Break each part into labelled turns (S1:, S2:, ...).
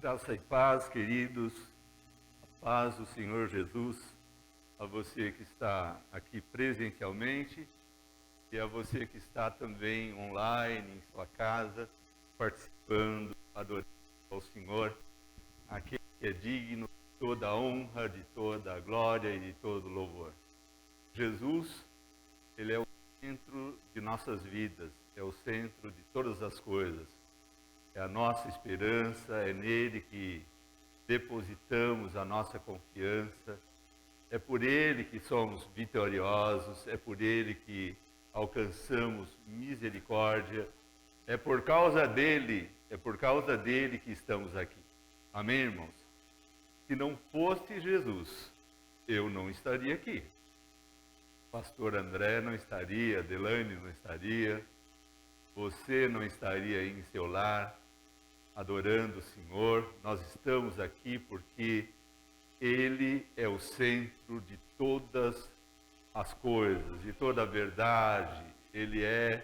S1: Graça e paz, queridos, a paz do Senhor Jesus, a você que está aqui presencialmente e a você que está também online, em sua casa, participando, adorando ao Senhor, aquele que é digno de toda a honra, de toda a glória e de todo o louvor. Jesus, Ele é o centro de nossas vidas, é o centro de todas as coisas. É a nossa esperança, é nele que depositamos a nossa confiança, é por ele que somos vitoriosos, é por ele que alcançamos misericórdia, é por causa dele que estamos aqui. Amém, irmãos? Se não fosse Jesus, eu não estaria aqui. Pastor André não estaria, Delane não estaria, você não estaria aí em seu lar, adorando o Senhor. Nós estamos aqui porque Ele é o centro de todas as coisas, de toda a verdade. Ele é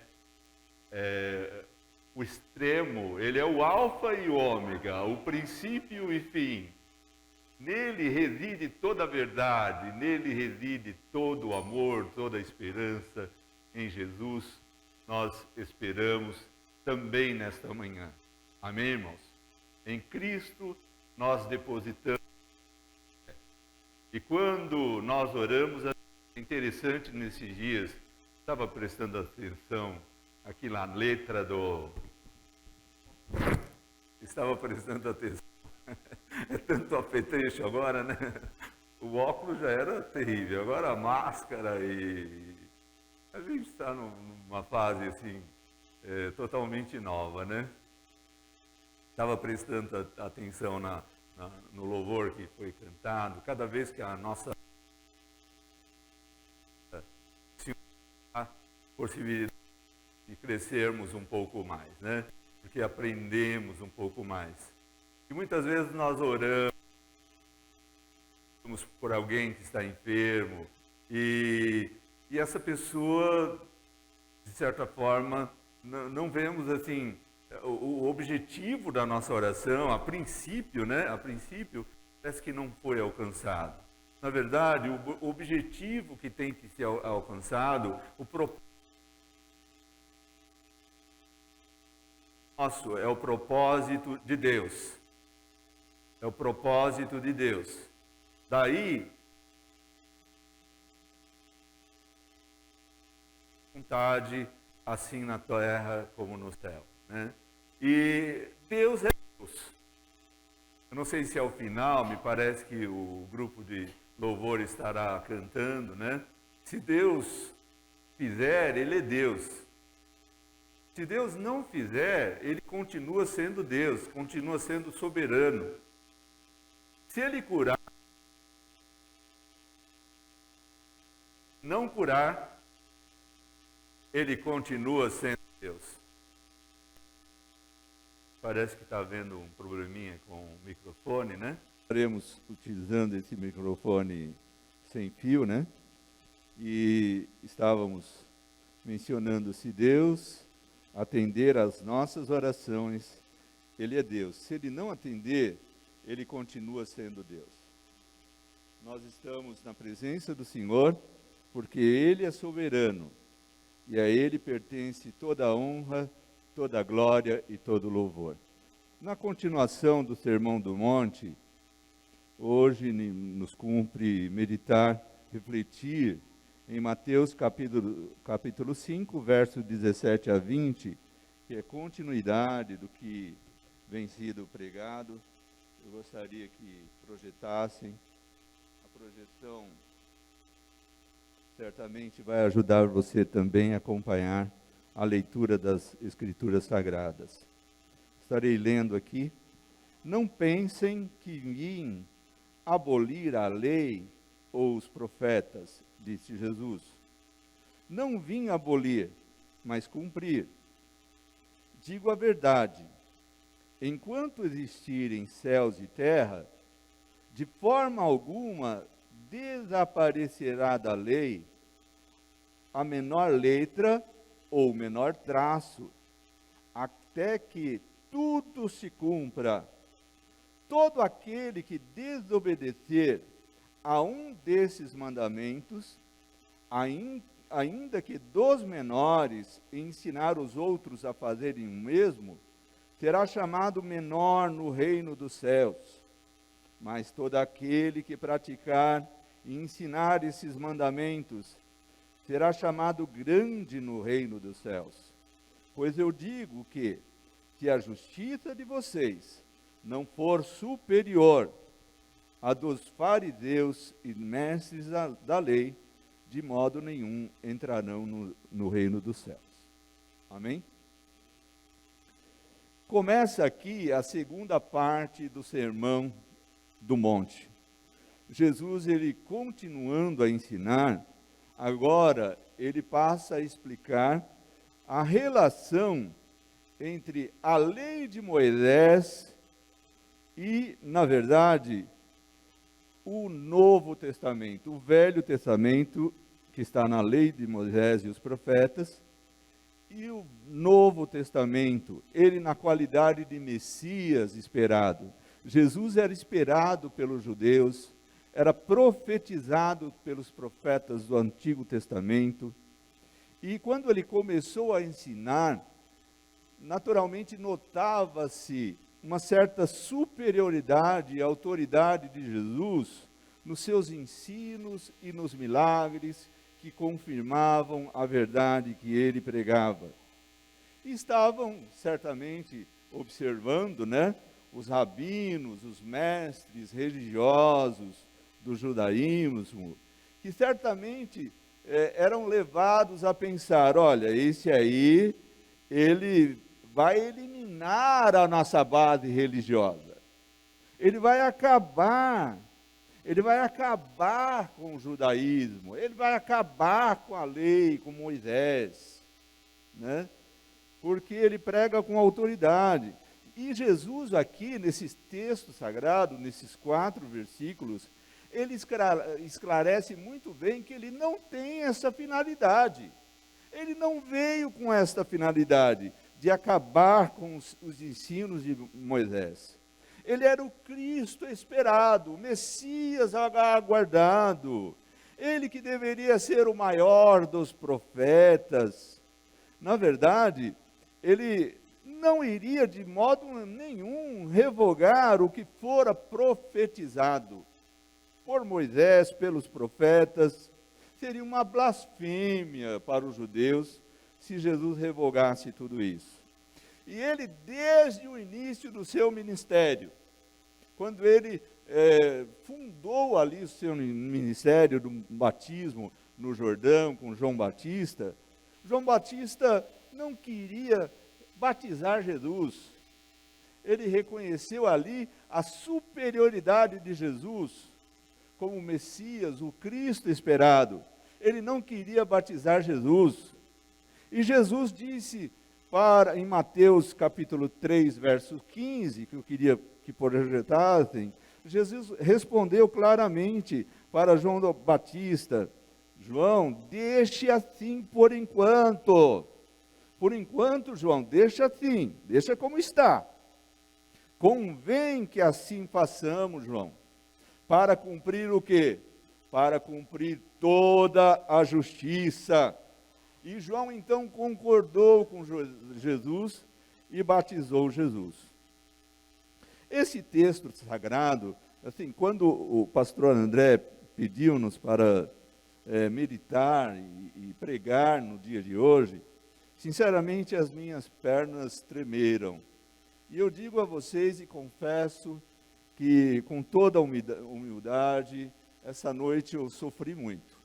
S1: o extremo, Ele é o alfa e o ômega, o princípio e fim. Nele reside toda a verdade, nele reside todo o amor, toda a esperança. Em Jesus nós esperamos também nesta manhã. Amém, irmãos? Em Cristo nós depositamos. E quando nós oramos, é interessante nesses dias, estava prestando atenção aqui na letra do... Estava prestando atenção. É tanto apetrecho agora, né? O óculos já era terrível, agora a máscara e... A gente está numa fase assim, totalmente nova, né? Estava prestando atenção no louvor que foi cantado. Cada vez que a nossa possibilidade de crescermos um pouco mais, né? Porque aprendemos um pouco mais. E muitas vezes nós oramos por alguém que está enfermo e essa pessoa, de certa forma, não vemos assim o objetivo da nossa oração, a princípio, né? A princípio, parece que não foi alcançado. Na verdade, o objetivo que tem que ser alcançado, o propósito nosso é o propósito de Deus. É o propósito de Deus. Daí, vontade, assim na terra como no céu, né? E Deus é Deus. Eu não sei se ao final, me parece que o grupo de louvor estará cantando, né? Se Deus fizer, Ele é Deus. Se Deus não fizer, Ele continua sendo Deus, continua sendo soberano. Se Ele curar, não curar, Ele continua sendo Deus. Parece que está havendo um probleminha com o microfone, né? Estaremos utilizando esse microfone sem fio, né? E estávamos mencionando, se Deus atender às nossas orações, Ele é Deus. Se Ele não atender, Ele continua sendo Deus. Nós estamos na presença do Senhor, porque Ele é soberano. E a Ele pertence toda a honra, toda a glória e todo o louvor. Na continuação do Sermão do Monte, hoje nos cumpre meditar, refletir em Mateus capítulo 5, verso 17 a 20, que é continuidade do que vem sido pregado. Eu gostaria que projetassem. A projeção certamente vai ajudar você também a acompanhar a leitura das Escrituras Sagradas. Estarei lendo aqui. Não pensem que vim abolir a lei ou os profetas, disse Jesus. Não vim abolir, mas cumprir. Digo a verdade. Enquanto existirem céus e terra, de forma alguma desaparecerá da lei a menor letra ou menor traço, até que tudo se cumpra.
S2: todo aquele que desobedecer a um desses mandamentos, ainda que dos menores, e ensinar os outros a fazerem o mesmo, será chamado menor no reino dos céus. Mas todo aquele que praticar e ensinar esses mandamentos será chamado grande no reino dos céus. Pois eu digo que, se a justiça de vocês não for superior à dos fariseus e mestres da lei, de modo nenhum entrarão no reino dos céus. Amém? Começa aqui a segunda parte do Sermão do Monte. Jesus, ele continuando a ensinar, agora ele passa a explicar a relação entre a lei de Moisés e, na verdade, o Novo Testamento, o Velho Testamento, que está na lei de Moisés e os profetas, e o Novo Testamento, ele na qualidade de Messias esperado. Jesus era esperado pelos judeus, era profetizado pelos profetas do Antigo Testamento, e quando ele começou a ensinar, naturalmente notava-se uma certa superioridade e autoridade de Jesus nos seus ensinos e nos milagres que confirmavam a verdade que ele pregava. E estavam certamente observando, os rabinos, os mestres religiosos do judaísmo, que certamente eram levados a pensar, olha, esse aí, ele vai eliminar a nossa base religiosa. Ele vai acabar com o judaísmo, ele vai acabar com a lei, com Moisés, porque ele prega com autoridade. E Jesus aqui, nesses textos sagrados, nesses 4 versículos, ele esclarece muito bem que ele não tem essa finalidade. Ele não veio com esta finalidade de acabar com os ensinos de Moisés. Ele era o Cristo esperado, o Messias aguardado, ele que deveria ser o maior dos profetas. Na verdade, ele não iria de modo nenhum revogar o que fora profetizado por Moisés, pelos profetas. Seria uma blasfêmia para os judeus se Jesus revogasse tudo isso. E ele, desde o início do seu ministério, quando ele fundou ali o seu ministério do batismo no Jordão com João Batista não queria batizar Jesus. Ele reconheceu ali a superioridade de Jesus como o Messias, o Cristo esperado. Ele não queria batizar Jesus. E Jesus disse em Mateus capítulo 3, verso 15, que eu queria que projetassem, Jesus respondeu claramente para João Batista: João, deixe assim por enquanto. Por enquanto, João, deixa assim, deixa como está. Convém que assim façamos, João, para cumprir o quê? Para cumprir toda a justiça. E João então concordou com Jesus e batizou Jesus. Esse texto sagrado, assim, quando o pastor André pediu-nos para meditar e pregar no dia de hoje, sinceramente as minhas pernas tremeram. E eu digo a vocês e confesso que com toda humildade, essa noite eu sofri muito,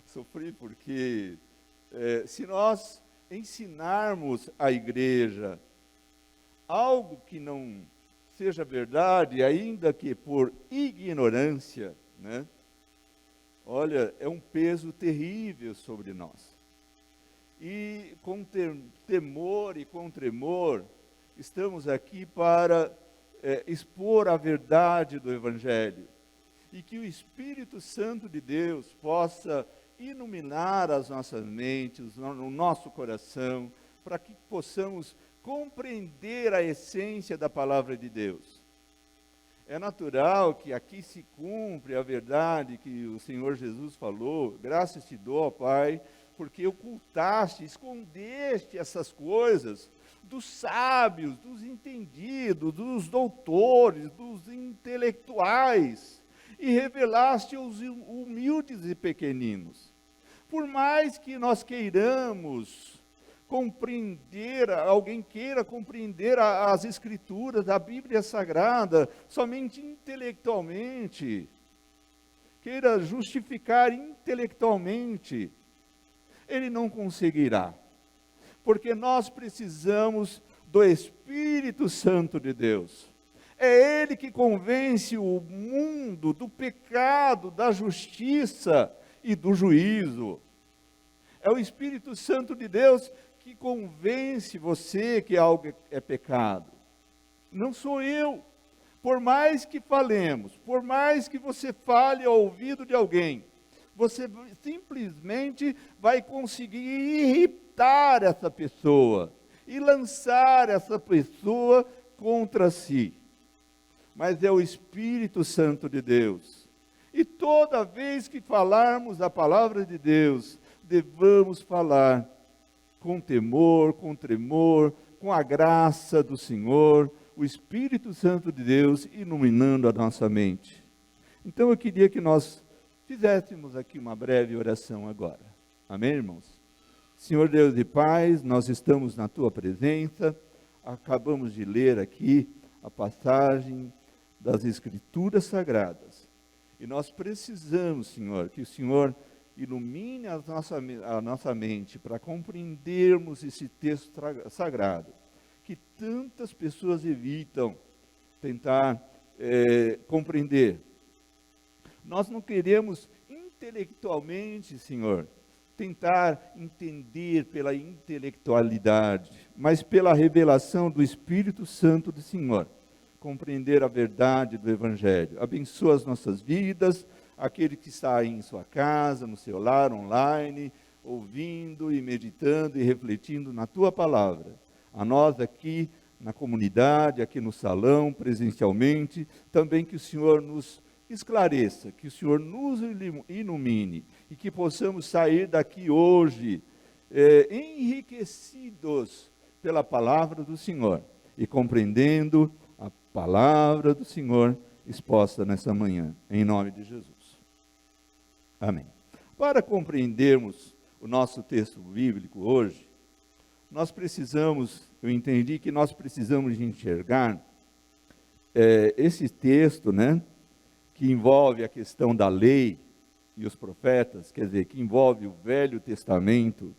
S2: Sofri porque se nós ensinarmos à igreja algo que não seja verdade, ainda que por ignorância, olha, é um peso terrível sobre nós. E com temor e com tremor, estamos aqui para expor a verdade do Evangelho. E que o Espírito Santo de Deus possa iluminar as nossas mentes, o nosso coração, para que possamos compreender a essência da palavra de Deus. É natural que aqui se cumpre a verdade que o Senhor Jesus falou: graças te dou, ó Pai, porque ocultaste, escondeste essas coisas dos sábios, dos entendidos, dos doutores, dos intelectuais, e revelaste aos humildes e pequeninos. Por mais que nós queiramos compreender, alguém queira compreender as Escrituras, a Bíblia Sagrada, somente intelectualmente, queira justificar intelectualmente, ele não conseguirá, porque nós precisamos do Espírito Santo de Deus. É Ele que convence o mundo do pecado, da justiça e do juízo. É o Espírito Santo de Deus que convence você que algo é pecado. Não sou eu. Por mais que falemos, por mais que você fale ao ouvido de alguém, você simplesmente vai conseguir irritar essa pessoa e lançar essa pessoa contra si. Mas é o Espírito Santo de Deus. E toda vez que falarmos a palavra de Deus, devamos falar com temor, com tremor, com a graça do Senhor, o Espírito Santo de Deus iluminando a nossa mente. Então eu queria que nós fizéssemos aqui uma breve oração agora. Amém, irmãos? Senhor Deus e Pai, nós estamos na Tua presença, acabamos de ler aqui a passagem das Escrituras Sagradas. E nós precisamos, Senhor, que o Senhor ilumine a nossa mente para compreendermos esse texto sagrado, que tantas pessoas evitam tentar compreender. Nós não queremos intelectualmente, Senhor, tentar entender pela intelectualidade, mas pela revelação do Espírito Santo do Senhor, compreender a verdade do Evangelho. Abençoa as nossas vidas, aquele que está aí em sua casa, no seu lar, online, ouvindo e meditando e refletindo na Tua palavra. A nós aqui na comunidade, aqui no salão, presencialmente, também que o Senhor nos esclareça, que o Senhor nos ilumine e que possamos sair daqui hoje enriquecidos pela palavra do Senhor e compreendendo a palavra do Senhor exposta nessa manhã, em nome de Jesus. Amém. Para compreendermos o nosso texto bíblico hoje, nós precisamos, eu entendi que nós precisamos de enxergar esse texto, né, que envolve a questão da lei e os profetas, quer dizer, que envolve o Velho Testamento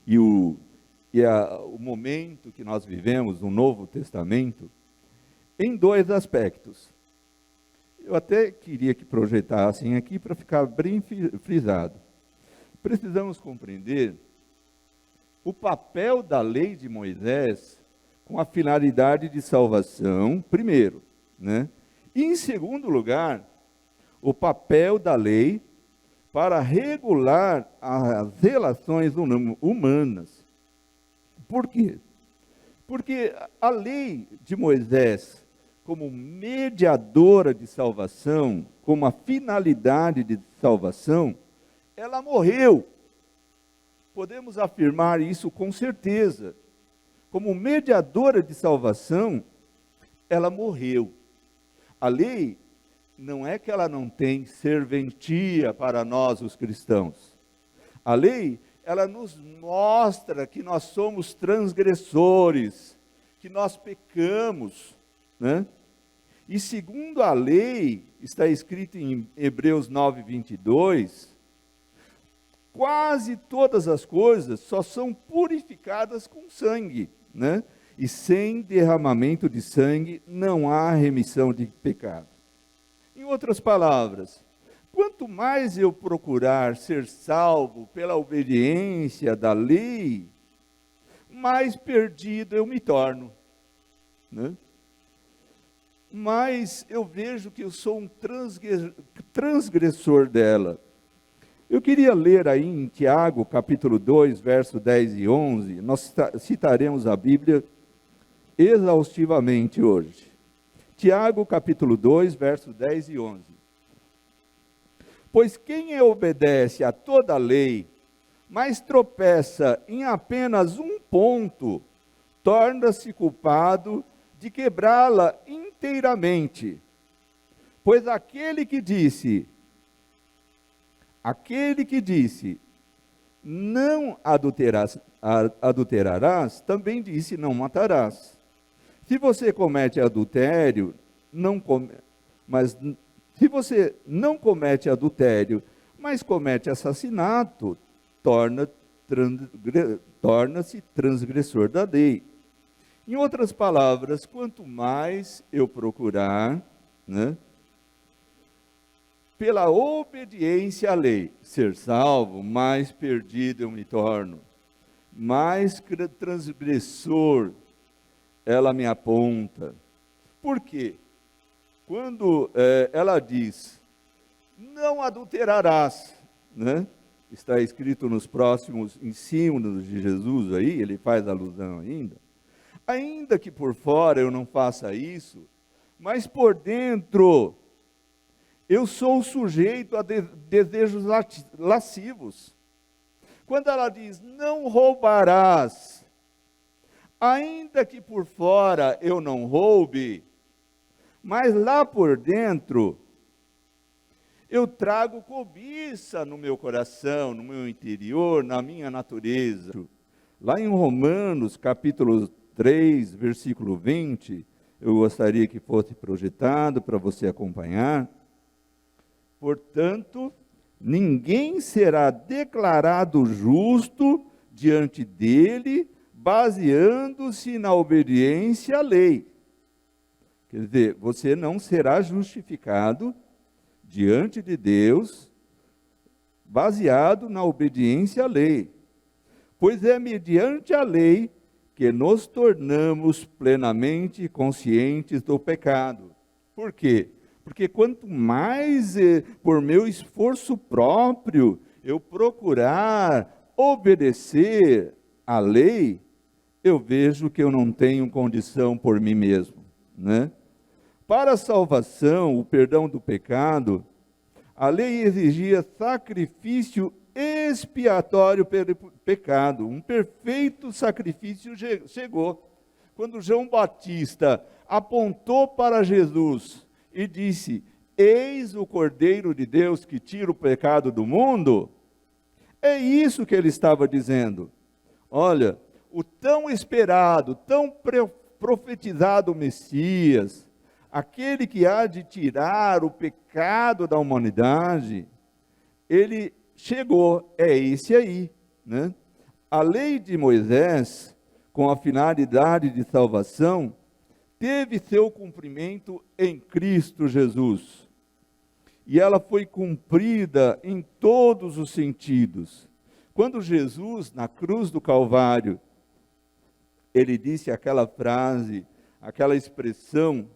S2: e o momento que nós vivemos, o Novo Testamento, em dois aspectos. Eu até queria que projetassem aqui para ficar bem frisado. Precisamos compreender o papel da lei de Moisés com a finalidade de salvação, primeiro, né? E, em segundo lugar, o papel da lei para regular as relações humanas. Por quê? Porque a lei de Moisés, como mediadora de salvação, como a finalidade de salvação, ela morreu. Podemos afirmar isso com certeza. Como mediadora de salvação, ela morreu. A lei não é que ela não tem serventia para nós, os cristãos. A lei, ela nos mostra que nós somos transgressores, que nós pecamos, né? E segundo a lei, está escrito em Hebreus 9, 22, quase todas as coisas só são purificadas com sangue, né? E sem derramamento de sangue não há remissão de pecado. Em outras palavras, quanto mais eu procurar ser salvo pela obediência da lei, mais perdido eu me torno, né? Mas eu vejo que eu sou um transgressor dela. Eu queria ler aí em Tiago, capítulo 2, verso 10 e 11, nós citaremos a Bíblia exaustivamente hoje. Tiago, capítulo 2, versos 10 e 11. Pois quem obedece a toda a lei, mas tropeça em apenas um ponto, torna-se culpado de quebrá-la inteiramente. Pois aquele que disse, não adulterarás, também disse, não matarás. Se você comete adultério, se você não comete adultério, mas comete assassinato, torna-se transgressor da lei. Em outras palavras, quanto mais eu procurar, pela obediência à lei, ser salvo, mais perdido eu me torno, mais transgressor ela me aponta. Por quê? Quando ela diz, não adulterarás, está escrito nos próximos ensinos de Jesus aí, ele faz alusão ainda que por fora eu não faça isso, mas por dentro eu sou sujeito a desejos lascivos. Quando ela diz, não roubarás, ainda que por fora eu não roube, mas lá por dentro, eu trago cobiça no meu coração, no meu interior, na minha natureza. Lá em Romanos, capítulo 3, versículo 20, eu gostaria que fosse projetado para você acompanhar. Portanto, ninguém será declarado justo diante dele, baseando-se na obediência à lei. Quer dizer, você não será justificado diante de Deus, baseado na obediência à lei. Pois é mediante a lei que nos tornamos plenamente conscientes do pecado. Por quê? Porque quanto mais, por meu esforço próprio, eu procurar obedecer à lei, eu vejo que eu não tenho condição por mim mesmo, Para a salvação, o perdão do pecado, a lei exigia sacrifício expiatório pelo pecado. Um perfeito sacrifício chegou. Quando João Batista apontou para Jesus e disse, eis o Cordeiro de Deus que tira o pecado do mundo, é isso que ele estava dizendo. Olha, o tão esperado, tão profetizado Messias, aquele que há de tirar o pecado da humanidade, ele chegou, é esse aí, A lei de Moisés, com a finalidade de salvação, teve seu cumprimento em Cristo Jesus. E ela foi cumprida em todos os sentidos. Quando Jesus, na cruz do Calvário, ele disse aquela frase, aquela expressão,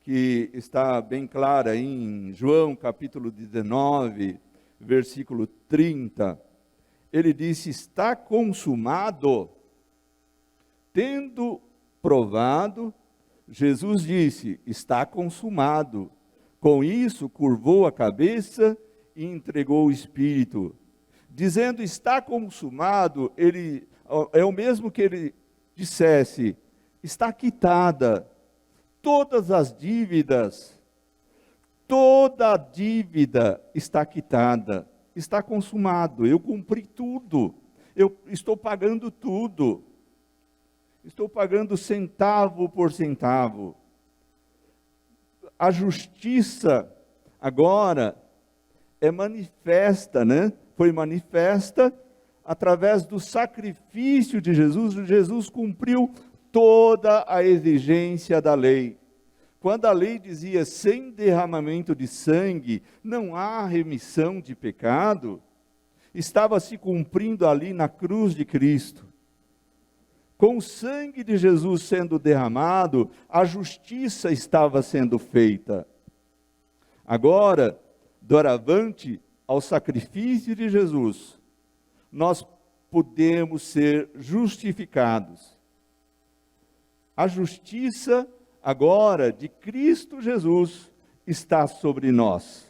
S2: que está bem clara em João capítulo 19, versículo 30, ele disse, está consumado. Tendo provado, Jesus disse, está consumado. Com isso, curvou a cabeça e entregou o Espírito. Dizendo, está consumado, ele é o mesmo que ele dissesse, está quitada. Todas as dívidas, toda a dívida está quitada, está consumado, eu cumpri tudo, eu estou pagando tudo, estou pagando centavo por centavo. A justiça agora é manifesta, Foi manifesta através do sacrifício de Jesus. Jesus cumpriu toda a exigência da lei. Quando a lei dizia, sem derramamento de sangue, não há remissão de pecado, estava se cumprindo ali na cruz de Cristo. Com o sangue de Jesus sendo derramado, a justiça estava sendo feita. Agora, doravante ao sacrifício de Jesus, nós podemos ser justificados. A justiça agora de Cristo Jesus está sobre nós.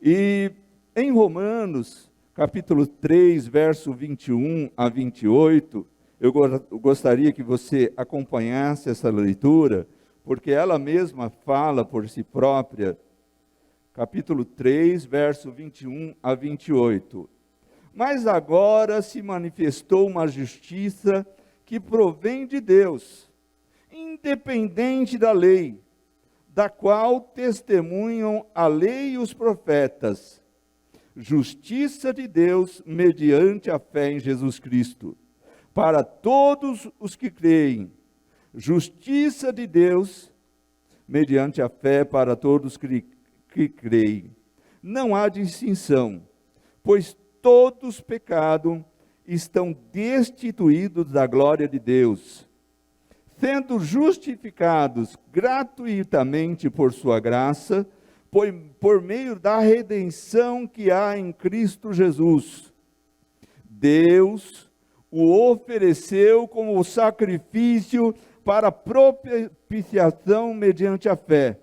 S2: E em Romanos, capítulo 3, verso 21 a 28, eu gostaria que você acompanhasse essa leitura, porque ela mesma fala por si própria. Capítulo 3, verso 21 a 28. Mas agora se manifestou uma justiça que provém de Deus, independente da lei, da qual testemunham a lei e os profetas. Justiça de Deus mediante a fé em Jesus Cristo, para todos os que creem. Justiça de Deus mediante a fé para todos que creem. Não há distinção, pois todos pecaram, estão destituídos da glória de Deus, sendo justificados gratuitamente por sua graça, por meio da redenção que há em Cristo Jesus. Deus o ofereceu como sacrifício para propiciação mediante a fé,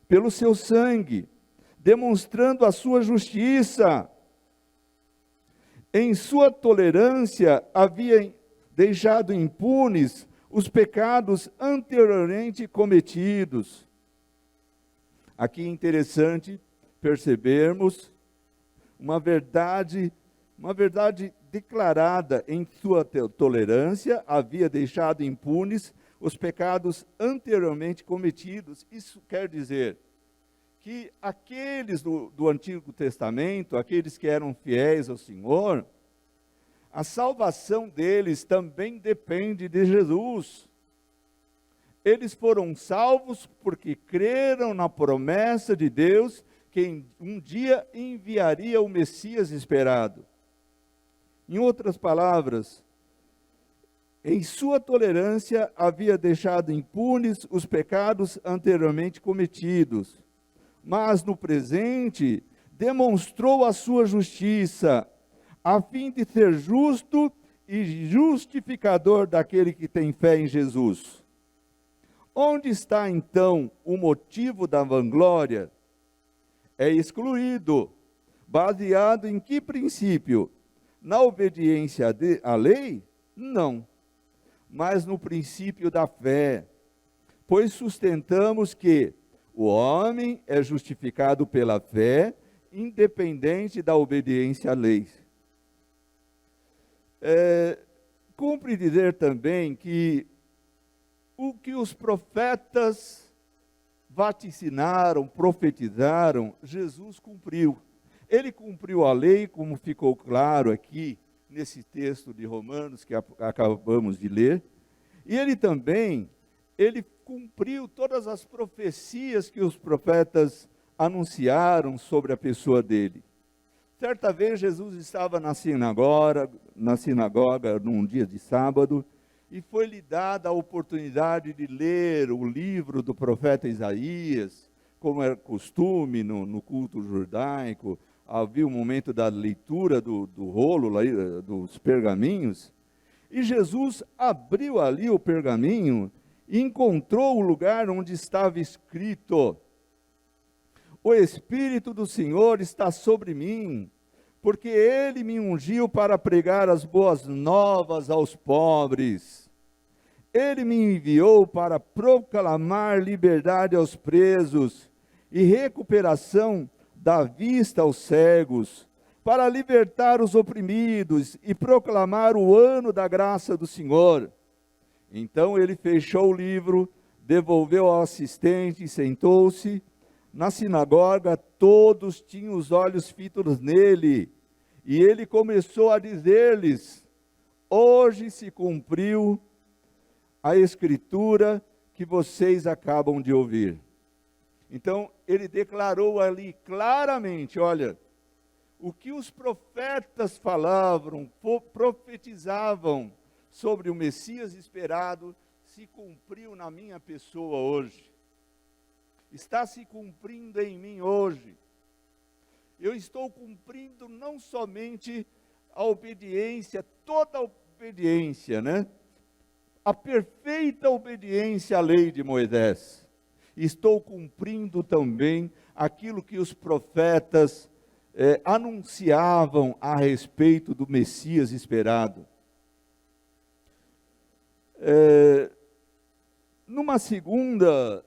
S2: pelo seu sangue, demonstrando a sua justiça. Em sua tolerância, havia deixado impunes os pecados anteriormente cometidos. Aqui é interessante percebermos uma verdade declarada. Em sua tolerância, havia deixado impunes os pecados anteriormente cometidos. Isso quer dizer que aqueles do Antigo Testamento, aqueles que eram fiéis ao Senhor, a salvação deles também depende de Jesus. Eles foram salvos porque creram na promessa de Deus que um dia enviaria o Messias esperado. Em outras palavras, em sua tolerância havia deixado impunes os pecados anteriormente cometidos, mas no presente demonstrou a sua justiça, a fim de ser justo e justificador daquele que tem fé em Jesus. Onde está então o motivo da vanglória? É excluído. Baseado em que princípio? Na obediência à lei? Não. Mas no princípio da fé. Pois sustentamos que o homem é justificado pela fé, independente da obediência à lei. Cumpre dizer também que o que os profetas vaticinaram, profetizaram, Jesus cumpriu. Ele cumpriu a lei, como ficou claro aqui nesse texto de Romanos que acabamos de ler, e ele cumpriu todas as profecias que os profetas anunciaram sobre a pessoa dele. Certa vez Jesus estava na sinagoga num dia de sábado, e foi-lhe dada a oportunidade de ler o livro do profeta Isaías, como era costume no culto judaico. Havia o momento da leitura do rolo, dos pergaminhos, e Jesus abriu ali o pergaminho e encontrou o lugar onde estava escrito: o Espírito do Senhor está sobre mim, porque Ele me ungiu para pregar as boas novas aos pobres. Ele me enviou para proclamar liberdade aos presos e recuperação da vista aos cegos, para libertar os oprimidos e proclamar o ano da graça do Senhor. Então ele fechou o livro, devolveu ao assistente e sentou-se. Na sinagoga, todos tinham os olhos fitos nele, e ele começou a dizer-lhes: hoje se cumpriu a escritura que vocês acabam de ouvir. Então, ele declarou ali claramente: olha, o que os profetas falavam, profetizavam sobre o Messias esperado, se cumpriu na minha pessoa hoje. Está se cumprindo em mim hoje. Eu estou cumprindo não somente a obediência, toda a obediência, a perfeita obediência à lei de Moisés. Estou cumprindo também aquilo que os profetas anunciavam a respeito do Messias esperado. Numa segunda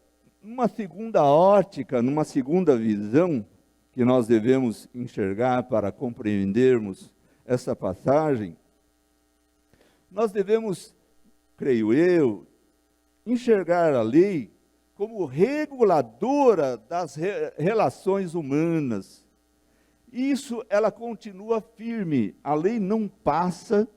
S2: ótica, numa segunda visão, que nós devemos enxergar para compreendermos essa passagem, nós devemos, creio eu, enxergar a lei como reguladora das relações humanas. Isso, ela continua firme, a lei não passa,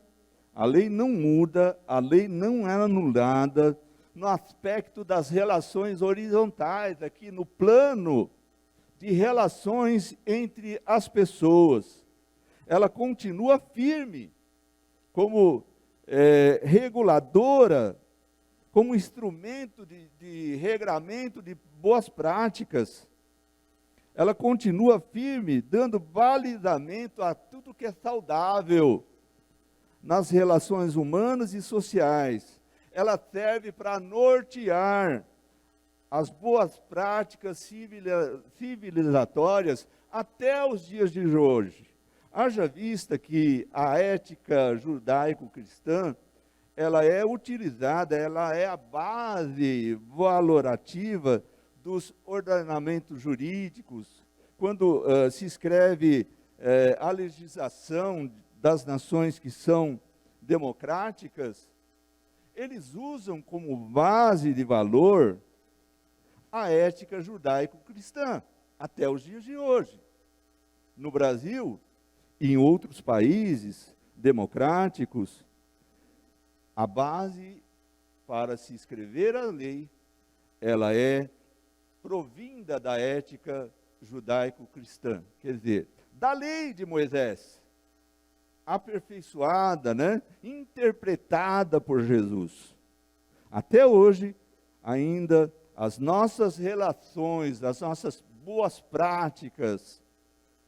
S2: a lei não muda, a lei não é anulada no aspecto das relações horizontais, aqui no plano de relações entre as pessoas. Ela continua firme como reguladora, como instrumento de regramento de boas práticas. Ela continua firme, dando balizamento a tudo que é saudável nas relações humanas e sociais. Ela serve para nortear as boas práticas civilizatórias até os dias de hoje. Haja vista que a ética judaico-cristã, ela é utilizada, ela é a base valorativa dos ordenamentos jurídicos. Quando se escreve a legislação das nações que são democráticas, eles usam como base de valor a ética judaico-cristã, até os dias de hoje. No Brasil, e em outros países democráticos, a base para se escrever a lei, ela é provinda da ética judaico-cristã, quer dizer, da lei de Moisés, aperfeiçoada, interpretada por Jesus. Até hoje, ainda, as nossas relações, as nossas boas práticas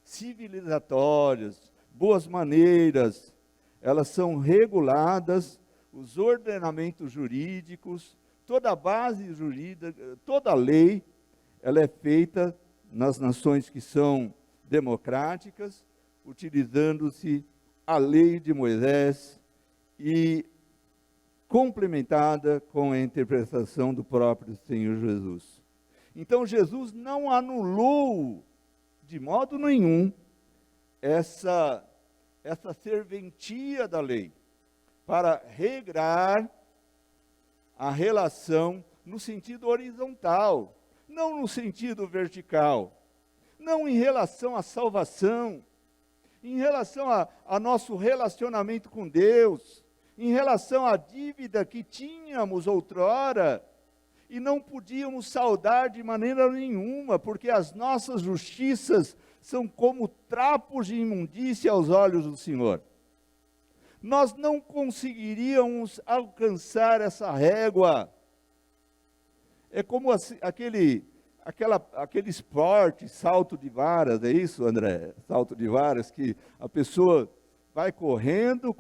S2: civilizatórias, boas maneiras, elas são reguladas, os ordenamentos jurídicos, toda a base jurídica, toda a lei, ela é feita nas nações que são democráticas, utilizando-se a lei de Moisés e complementada com a interpretação do próprio Senhor Jesus. Então, Jesus não anulou de modo nenhum essa serventia da lei para regrar a relação no sentido horizontal, não no sentido vertical, não em relação à salvação, em relação a nosso relacionamento com Deus, em relação à dívida que tínhamos outrora, e não podíamos saldar de maneira nenhuma, porque as nossas justiças são como trapos de imundícia aos olhos do Senhor. Nós não conseguiríamos alcançar essa régua. É como aquele esporte, salto de varas, é isso, André? Salto de varas, que a pessoa vai correndo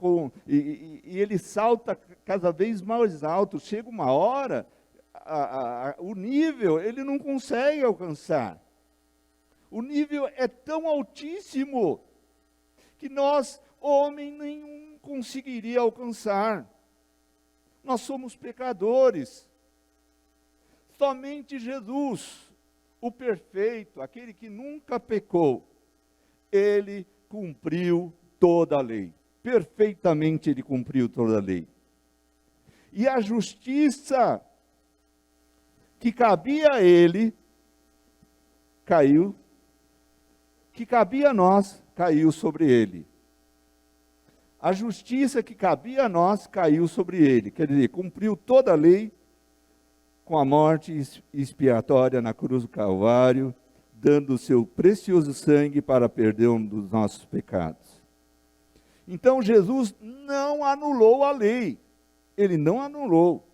S2: e ele salta cada vez mais alto. Chega uma hora, o nível ele não consegue alcançar. O nível é tão altíssimo que nós, homem nenhum, conseguiria alcançar. Nós somos pecadores. Somente Jesus, o perfeito, aquele que nunca pecou, ele cumpriu toda a lei. Perfeitamente ele cumpriu toda a lei. E a justiça que cabia a ele, caiu, que cabia a nós, caiu sobre ele. A justiça que cabia a nós, caiu sobre ele. Quer dizer, cumpriu toda a lei com a morte expiatória na cruz do Calvário, dando o seu precioso sangue para perdão dos nossos pecados. Então, Jesus não anulou a lei. Ele não anulou.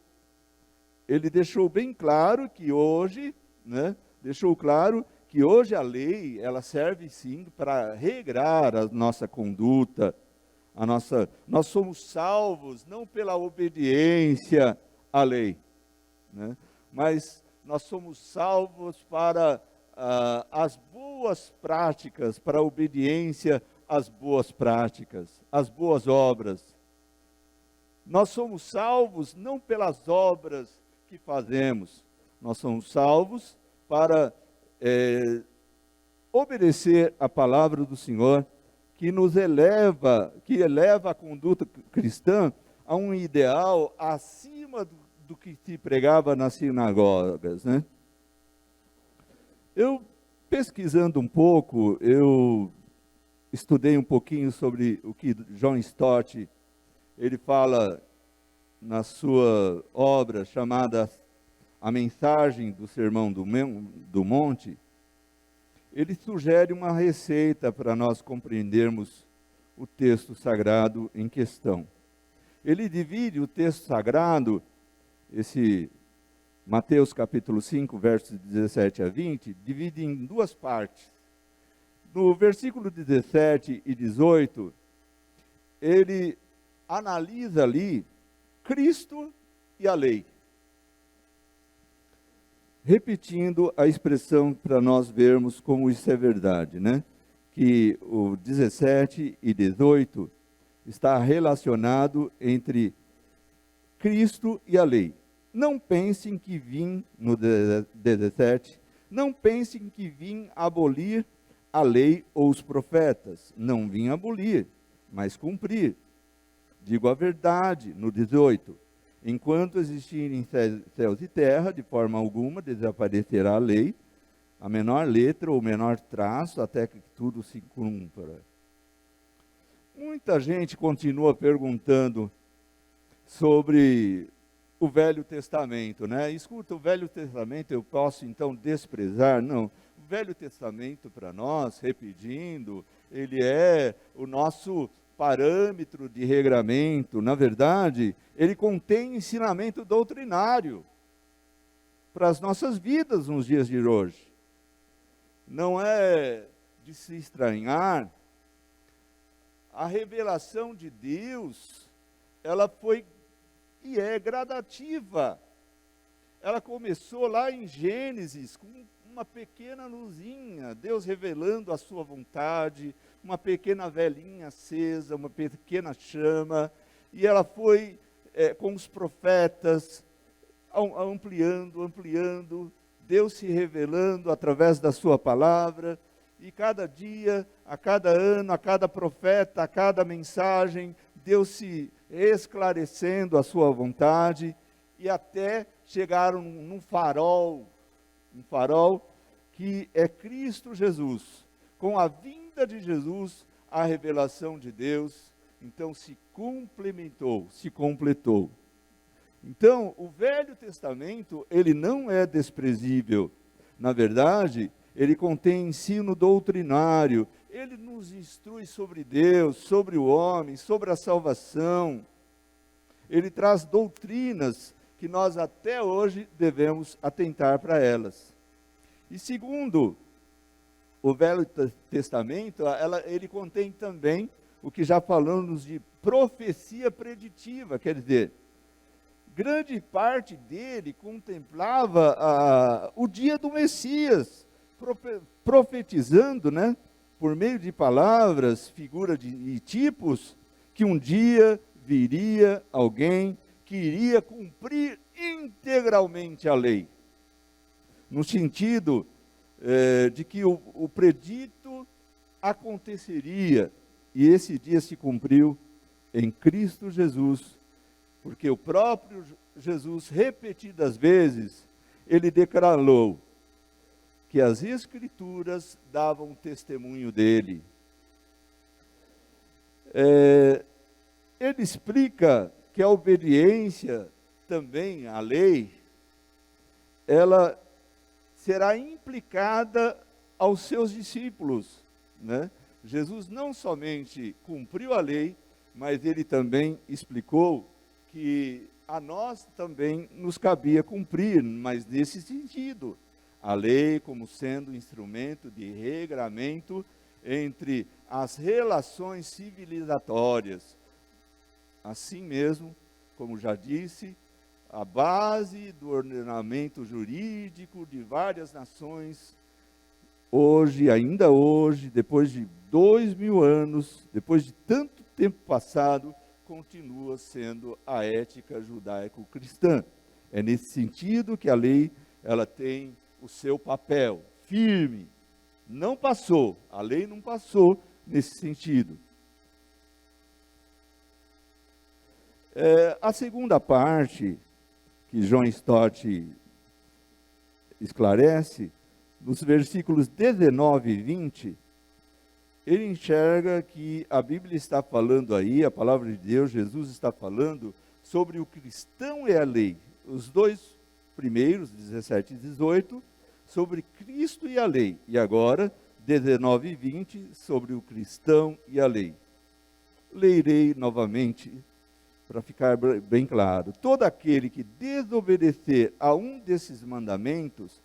S2: Ele deixou bem claro que hoje, a lei, ela serve sim para regrar a nossa conduta, Nós somos salvos não pela obediência à lei, né? Mas nós somos salvos para as boas práticas, para a obediência às boas práticas, às boas obras. Nós somos salvos não pelas obras que fazemos, nós somos salvos para obedecer a palavra do Senhor, que eleva a conduta cristã a um ideal acima do que se pregava nas sinagogas, né? Eu, pesquisando um pouco, eu estudei um pouquinho sobre o que John Stott, ele fala na sua obra chamada A Mensagem do Sermão do Monte. Ele sugere uma receita para nós compreendermos o texto sagrado em questão. Ele divide o texto sagrado, esse Mateus capítulo 5, versos 17 a 20, divide em duas partes. No versículo 17 e 18, ele analisa ali Cristo e a lei, repetindo a expressão para nós vermos como isso é verdade, né? Que o 17 e 18 está relacionado entre Cristo e a lei. Não pensem que vim, no 17, não pensem que vim abolir a lei ou os profetas. Não vim abolir, mas cumprir. Digo a verdade, no 18. Enquanto existirem céus e terra, de forma alguma desaparecerá a lei, a menor letra ou menor traço, até que tudo se cumpra. Muita gente continua perguntando sobre o Velho Testamento, né? Escuta, o Velho Testamento eu posso então desprezar? Não. O Velho Testamento para nós, repetindo, ele é o nosso parâmetro de regramento. Na verdade, ele contém ensinamento doutrinário para as nossas vidas nos dias de hoje. Não é de se estranhar, a revelação de Deus, ela foi e é gradativa. Ela começou lá em Gênesis, com uma pequena luzinha, Deus revelando a sua vontade, uma pequena velinha acesa, uma pequena chama, e ela foi com os profetas, ampliando, Deus se revelando através da sua palavra, e cada dia, a cada ano, a cada profeta, a cada mensagem, Deus se esclarecendo a sua vontade, e até chegaram num farol, um farol que é Cristo Jesus. Com a vinda de Jesus, a revelação de Deus, então se complementou, se completou. Então, o Velho Testamento, ele não é desprezível. Na verdade, ele contém ensino doutrinário, ele nos instrui sobre Deus, sobre o homem, sobre a salvação. Ele traz doutrinas que nós até hoje devemos atentar para elas. E segundo o Velho Testamento, ele contém também o que já falamos de profecia preditiva, quer dizer, grande parte dele contemplava o dia do Messias, profetizando, né, por meio de palavras, figuras e tipos, que um dia viria alguém que iria cumprir integralmente a lei, no sentido de que o predito aconteceria, e esse dia se cumpriu em Cristo Jesus, porque o próprio Jesus, repetidas vezes, ele declarou que as Escrituras davam testemunho dele. Ele explica que a obediência também à lei, ela será implicada aos seus discípulos, né? Jesus não somente cumpriu a lei, mas ele também explicou que a nós também nos cabia cumprir, mas nesse sentido, a lei como sendo instrumento de regramento entre as relações civilizatórias. Assim mesmo, como já disse, a base do ordenamento jurídico de várias nações, hoje, ainda hoje, depois de 2000 anos, depois de tanto tempo passado, continua sendo a ética judaico-cristã. É nesse sentido que a lei ela tem o seu papel firme. Não passou, a lei não passou nesse sentido. A segunda parte, que John Stott esclarece, nos versículos 19 e 20, ele enxerga que a Bíblia está falando aí, a palavra de Deus, Jesus está falando sobre o cristão e a lei. Os dois primeiros, 17 e 18, sobre Cristo e a lei. E agora, 19 e 20, sobre o cristão e a lei. Leirei novamente, para ficar bem claro. Todo aquele que desobedecer a um desses mandamentos,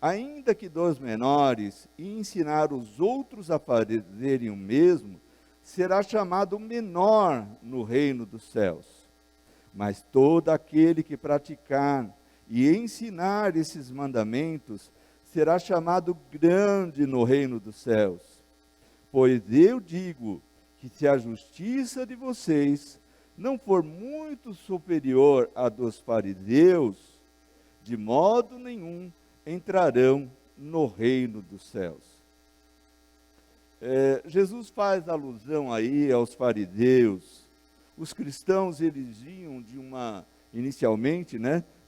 S2: ainda que dos menores, e ensinar os outros a fazerem o mesmo, será chamado menor no reino dos céus. Mas todo aquele que praticar e ensinar esses mandamentos, será chamado grande no reino dos céus. Pois eu digo que se a justiça de vocês não for muito superior à dos fariseus, de modo nenhum entrarão no reino dos céus. Jesus faz alusão aí aos fariseus. Os cristãos, eles vinham inicialmente,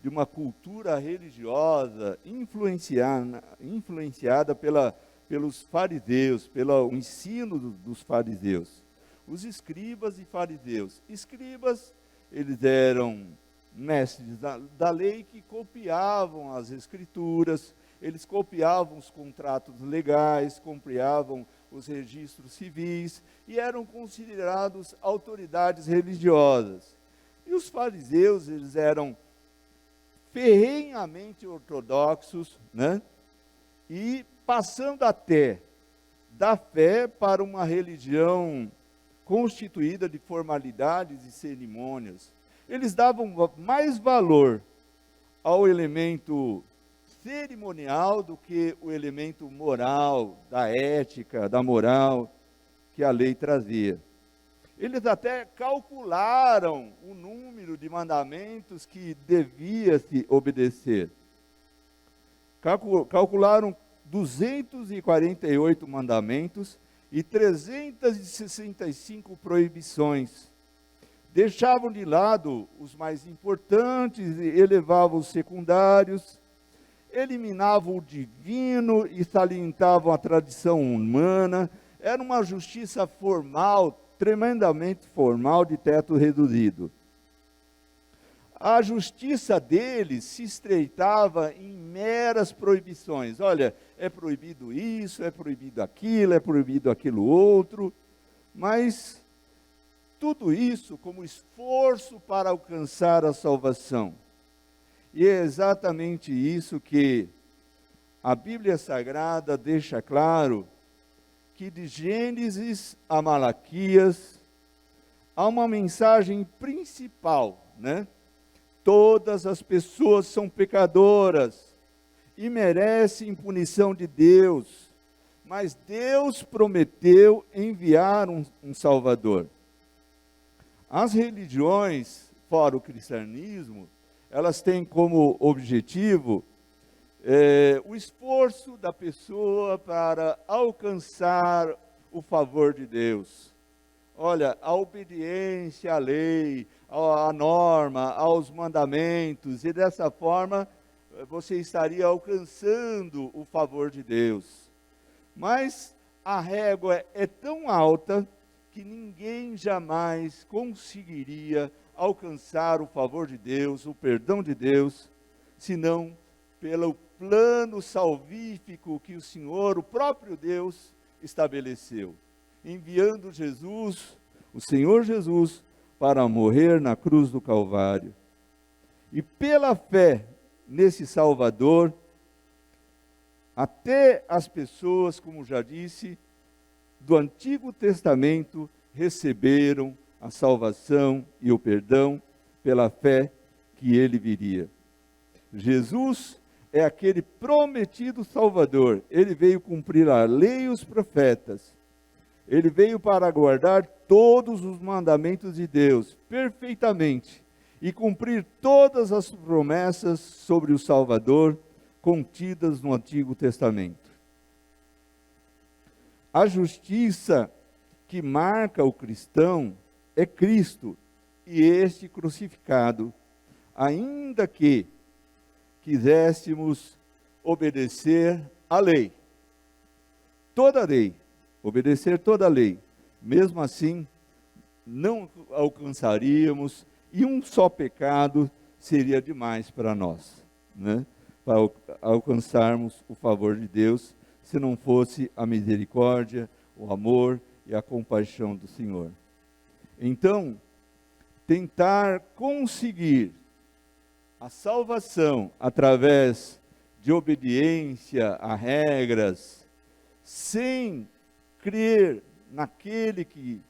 S2: de uma cultura religiosa influenciada pelos fariseus, pelo ensino dos fariseus. Os escribas e fariseus. Escribas, eles eram mestres da lei que copiavam as escrituras, eles copiavam os contratos legais, copiavam os registros civis e eram considerados autoridades religiosas. E os fariseus, eles eram ferrenhamente ortodoxos, e passando até da fé para uma religião constituída de formalidades e cerimônias. Eles davam mais valor ao elemento cerimonial do que o elemento moral, da ética, da moral que a lei trazia. Eles até calcularam o número de mandamentos que devia se obedecer. Calcularam 248 mandamentos e 365 proibições. Deixavam de lado os mais importantes e elevavam os secundários, eliminavam o divino e salientavam a tradição humana. Era uma justiça formal, tremendamente formal, de teto reduzido. A justiça deles se estreitava em meras proibições. Olha, é proibido isso, é proibido aquilo outro, mas tudo isso como esforço para alcançar a salvação. E é exatamente isso que a Bíblia Sagrada deixa claro, que de Gênesis a Malaquias há uma mensagem principal, Todas as pessoas são pecadoras e merecem punição de Deus, mas Deus prometeu enviar um Salvador. As religiões, fora o cristianismo, elas têm como objetivo o esforço da pessoa para alcançar o favor de Deus. Olha, a obediência à lei, à norma, aos mandamentos, e dessa forma você estaria alcançando o favor de Deus. Mas a régua é tão alta que ninguém jamais conseguiria alcançar o favor de Deus, o perdão de Deus, senão pelo plano salvífico que o Senhor, o próprio Deus, estabeleceu, enviando Jesus, o Senhor Jesus, para morrer na cruz do Calvário. E pela fé nesse Salvador, até as pessoas, como já disse, do Antigo Testamento receberam a salvação e o perdão pela fé que ele viria. Jesus é aquele prometido Salvador. Ele veio cumprir a lei e os profetas. Ele veio para guardar todos os mandamentos de Deus perfeitamente e cumprir todas as promessas sobre o Salvador contidas no Antigo Testamento. A justiça que marca o cristão é Cristo e este crucificado, ainda que quiséssemos obedecer à lei, toda a lei, obedecer toda a lei, mesmo assim não alcançaríamos, e um só pecado seria demais para nós, né? Para alcançarmos o favor de Deus, se não fosse a misericórdia, o amor e a compaixão do Senhor. Então, tentar conseguir a salvação através de obediência a regras, sem crer naquele que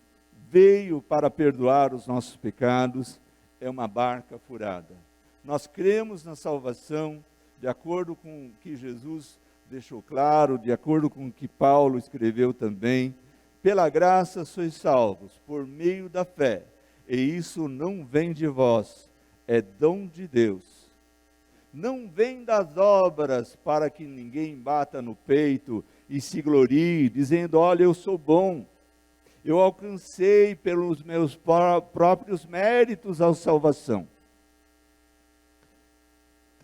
S2: veio para perdoar os nossos pecados, é uma barca furada. Nós cremos na salvação, de acordo com o que Jesus deixou claro, de acordo com o que Paulo escreveu também, pela graça sois salvos, por meio da fé, e isso não vem de vós, é dom de Deus. Não vem das obras para que ninguém bata no peito e se glorie, dizendo, olha, eu sou bom, eu alcancei pelos meus próprios méritos a salvação.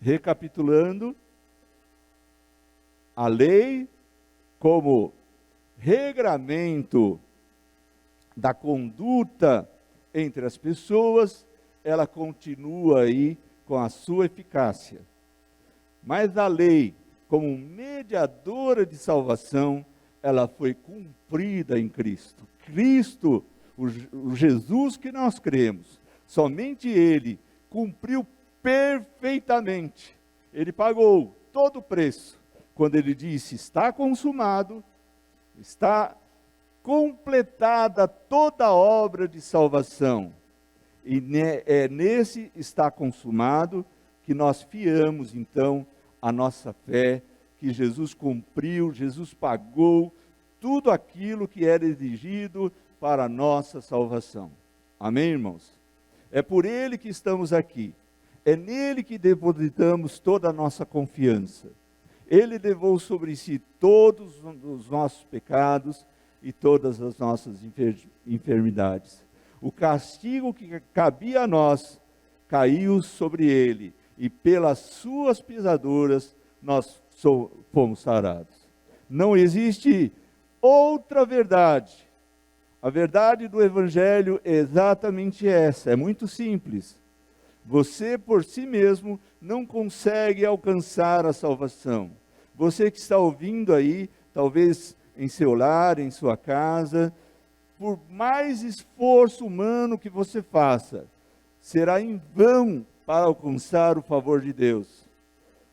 S2: Recapitulando, a lei como regramento da conduta entre as pessoas, ela continua aí com a sua eficácia. Mas a lei, como mediadora de salvação, ela foi cumprida em Cristo. Cristo, o Jesus que nós cremos, somente Ele cumpriu perfeitamente. Ele pagou todo o preço. Quando Ele disse, está consumado, está completada toda a obra de salvação. E é nesse está consumado que nós fiamos, então, a nossa fé, que Jesus cumpriu, Jesus pagou tudo aquilo que era exigido para a nossa salvação. Amém, irmãos? É por Ele que estamos aqui. É nele que depositamos toda a nossa confiança. Ele levou sobre si todos os nossos pecados e todas as nossas enfermidades. O castigo que cabia a nós caiu sobre ele, e pelas suas pisaduras nós fomos sarados. Não existe outra verdade. A verdade do Evangelho é exatamente essa, é muito simples. Você por si mesmo não consegue alcançar a salvação. Você que está ouvindo aí, talvez em seu lar, em sua casa, por mais esforço humano que você faça, será em vão para alcançar o favor de Deus.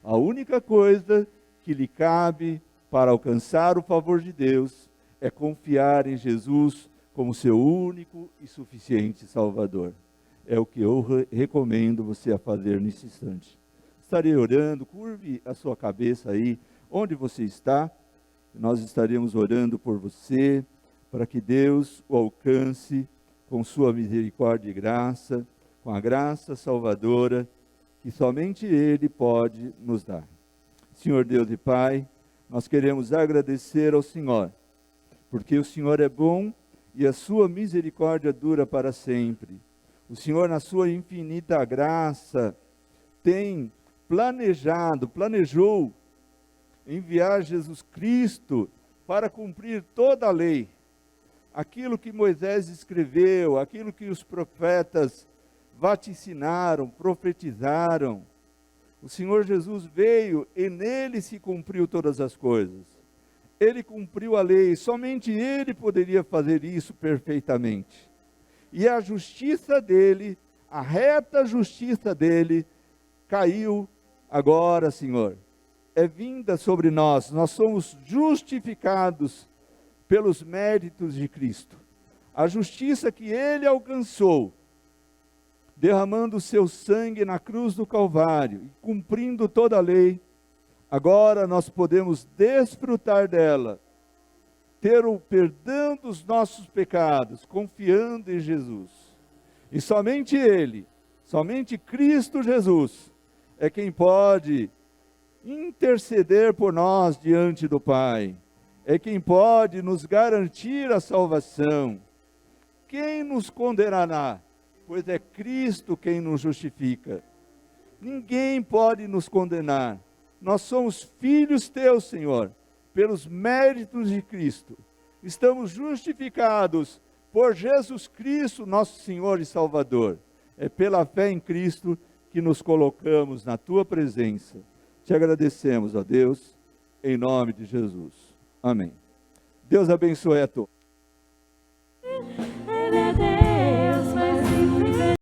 S2: A única coisa que lhe cabe para alcançar o favor de Deus é confiar em Jesus como seu único e suficiente Salvador. É o que eu recomendo você a fazer nesse instante. Estarei orando, curve a sua cabeça aí, onde você está. Nós estaremos orando por você, para que Deus o alcance com sua misericórdia e graça, com a graça salvadora que somente Ele pode nos dar. Senhor Deus e Pai, nós queremos agradecer ao Senhor, porque o Senhor é bom e a sua misericórdia dura para sempre. O Senhor, na sua infinita graça, planejou enviar Jesus Cristo para cumprir toda a lei. Aquilo que Moisés escreveu, aquilo que os profetas vaticinaram, profetizaram. O Senhor Jesus veio e nele se cumpriu todas as coisas. Ele cumpriu a lei, somente Ele poderia fazer isso perfeitamente. E a justiça dele, a reta justiça dele, caiu agora, Senhor. É vinda sobre nós, nós somos justificados pelos méritos de Cristo. A justiça que ele alcançou, derramando o seu sangue na cruz do Calvário, e cumprindo toda a lei, agora nós podemos desfrutar dela, ter o perdão dos nossos pecados, confiando em Jesus. E somente Ele, somente Cristo Jesus, é quem pode interceder por nós diante do Pai, é quem pode nos garantir a salvação. Quem nos condenará? Pois é Cristo quem nos justifica. Ninguém pode nos condenar. Nós somos filhos teus, Senhor, pelos méritos de Cristo. Estamos justificados por Jesus Cristo, nosso Senhor e Salvador. É pela fé em Cristo que nos colocamos na tua presença. Te agradecemos, ó Deus, em nome de Jesus. Amém. Deus abençoe a todos.